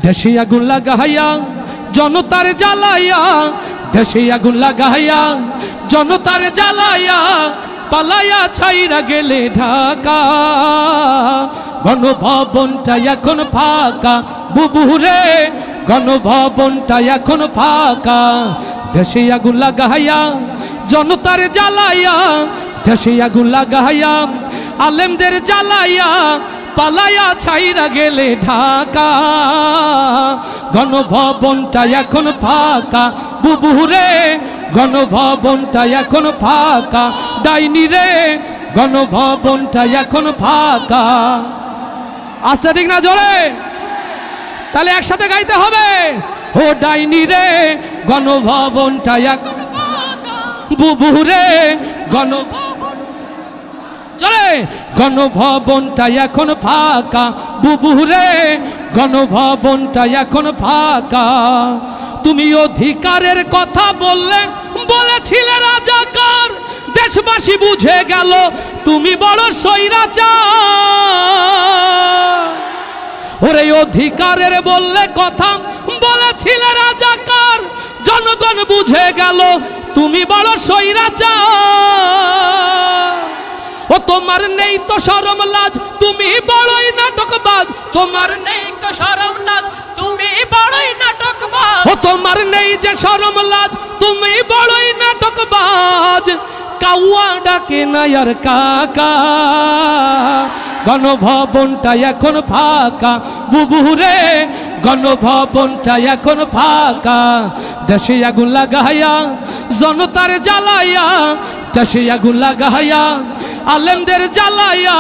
দেশে আগুন লাগাইয়া জনতার জ্বালাইয়া, দেশে আগুন লাগাইয়া জনতার জ্বালাইয়া, পালাইয়া ছাইরা গেলে ঢাকা। গণভবনটা এখন ফাঁকা বুবুরে, গণভবনটা এখন ফাঁকা। দেশে আগুন লাগাইয়া জনতার জ্বালাইয়া, দেশে আগুন লাগাইয়া আলেমদের জ্বালাইয়া, পালাইয়া ছাইরা গেলে ঢাকা। গণভবনটা এখন ফাঁকা বুবুরে, গণভবনটা এখন ফাঁকা। ডাইনি রে, গণভবনটা এখন ফাঁকা। আস্তে ঠিক না জোরে? তাহলে একসাথে গাইতে হবে। ও ডাইনি রে, গণভবনটা এখন ফাঁকা বুবুরে, চলে গণভবনটা এখন ফাঁকা বুবুরে, গণভবনটা এখন ফাঁকা। তুমি অধিকারের কথা বলেছিলে রাজাকার, দেশবাসী বুঝে গেল তুমি বড় স্বৈরাচার। ওরে অধিকারের কথা বলেছিলে রাজাকার, জনগণ বুঝে গেল তুমি বড় স্বৈরাচার। ও তোমার নেই তো শরম লাজ, তুমি বড়ই নাটকবাজ। তোমার নেই তো শরম লাজ, তুমি বড়ই নাটকবাজ। ও তোমার নেই যে শরম লাজ, তুমি বড়ই নাটকবাজ। কাউয়া ডাকে না আর কাকা। গণভবনটা এখন ফাঁকা বুবুরে, গণভবনটা এখন ফাঁকা। দেশে আগুন লাগাইয়া জনতার জ্বালাইয়া, দেশে আগুন লাগাইয়া আলেমদের জ্বালাইয়া,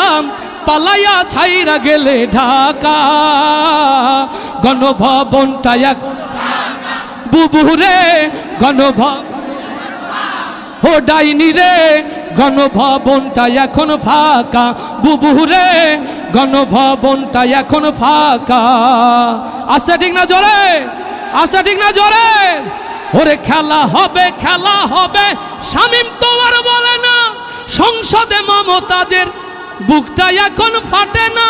পালাইয়া ছাইরা গেলে ঢাকা। গণভবনটা এখন বুবুরে, গণভবন ও ডাইনি রে, গণভবনটা এখন ফাঁকা বুবুরে, গণভবনটা এখন ফাঁকা। আস্তে ঠিক না জোরে? আস্তে ঠিক না জোরে? ওরে খেলা হবে, খেলা হবে শামীম তো আর বলে না, সংসদে মমতাজের বুকটা এখন ফাটে না।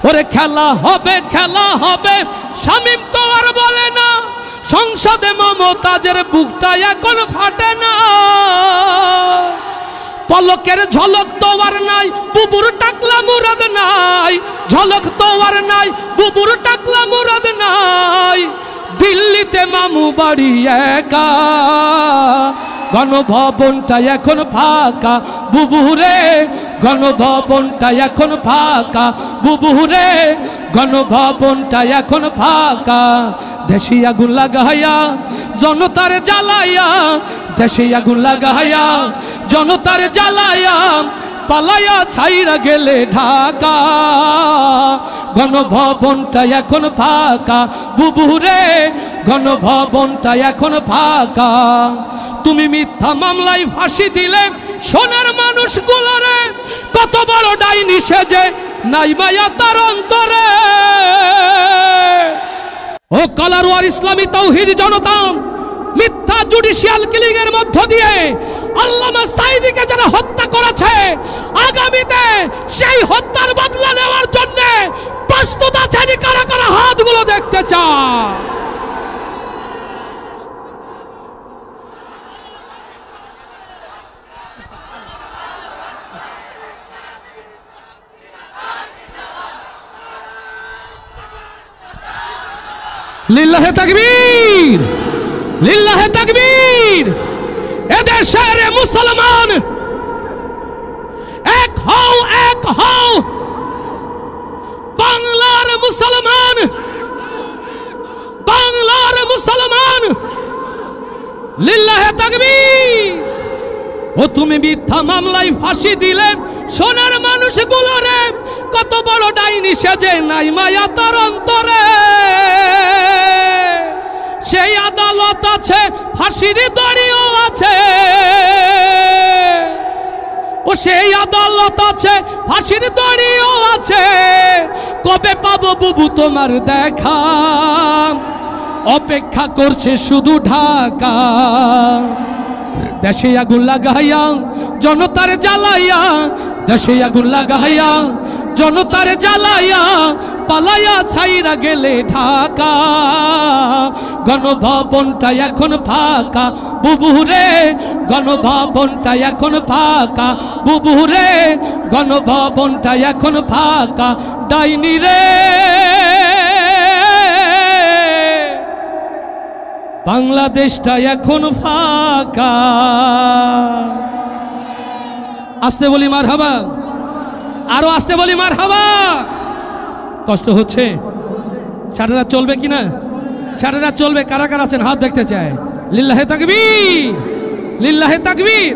ওরে খেলা হবে, খেলা হবে শামীম তো আর বলে না, সংসদে মমতাজের বুকটা এখন ফাটে না। পলকের ঝলক তো আর নাই, বুবুর টাকলা মুরাদ নাই। ঝলক তো আর নাই, বুবুর টাকলা মুরাদ নাই। দিল্লিতে মামু বাড়ি একা। গণভবনটা এখন ফাঁকা বুবুরে, গণভবনটা এখন ফাঁকা বুবুরে, গণভবনটা এখন ফাঁকা। দেশে আগুন লাগাইয়া জনতার জ্বালাইয়া, দেশে আগুন লাগাইয়া জনতার জ্বালাইয়া, পালাইয়া ছাইরা গেলে ঢাকা। গণভবনটা এখন ফাঁকা বুবুরে, গণভবনটা এখন ফাঁকা। তুমি মিথ্যা মামলায় ফাঁসি দিলে সোনার মানুষগুলোরে, কত বড় ডাইনি সেজে নাই মায়া তার অন্তরে। ও কালারওয়ার ইসলামী তাওহীদ জনতা, মিথ্যা জুডিশিয়াল কিলিং এর মধ্য দিয়ে আল্লামা সাঈদীকে যারা হত্যা করেছে, আগামীতে সেই হত্যার বদলা নেওয়ার জন্য প্রস্তুত আছেন কারা কারা? হাতগুলো দেখতে চায়। লিল্লাহে তাকবীর, লিল্লাহে তাকবীর। এদেশের মুসলমান এক হও, এক হও। বাংলার মুসলমান, বাংলার মুসলমান, লিল্লাহে তাকবীর। ও তুমি মিথ্যা মামলায় ফাঁসি দিলে সোনার মানুষগুলোরে, কত বড় ডাইনি সেজে নাই মায়া তার অন্তরে। সেই আদালত আছে, ফাঁসির দড়িও আছে। ও সেই আদালত আছে, ফাঁসির দড়িও আছে। কবে পাবো বুবু তোমার দেখা, অপেক্ষা করছে শুধু ঢাকা। দেশে আগুন লাগাইয়া জনতার জ্বালাইয়া, দেশে আগুন লাগাইয়া জনতার জ্বালায়া পালায়া ছাইরা গেলে ঢাকা গণভবনটা এখন ফাঁকা বুবুরে গণভবনটা এখন ফাঁকা বুবুরে গণভবনটা এখন ফাঁকা ডাইনি রে বাংলাদেশটা এখন ফাঁকা আসতে বলি মারহাবা আরো আসতে বলি মারহাবা কষ্ট হচ্ছে সারা রাত চলবে কিনা সারা রাত চলবে কারা কারা আছেন হাত দেখতে চায় লিল্লাহে তাকবীর লিল্লাহে তাকবীর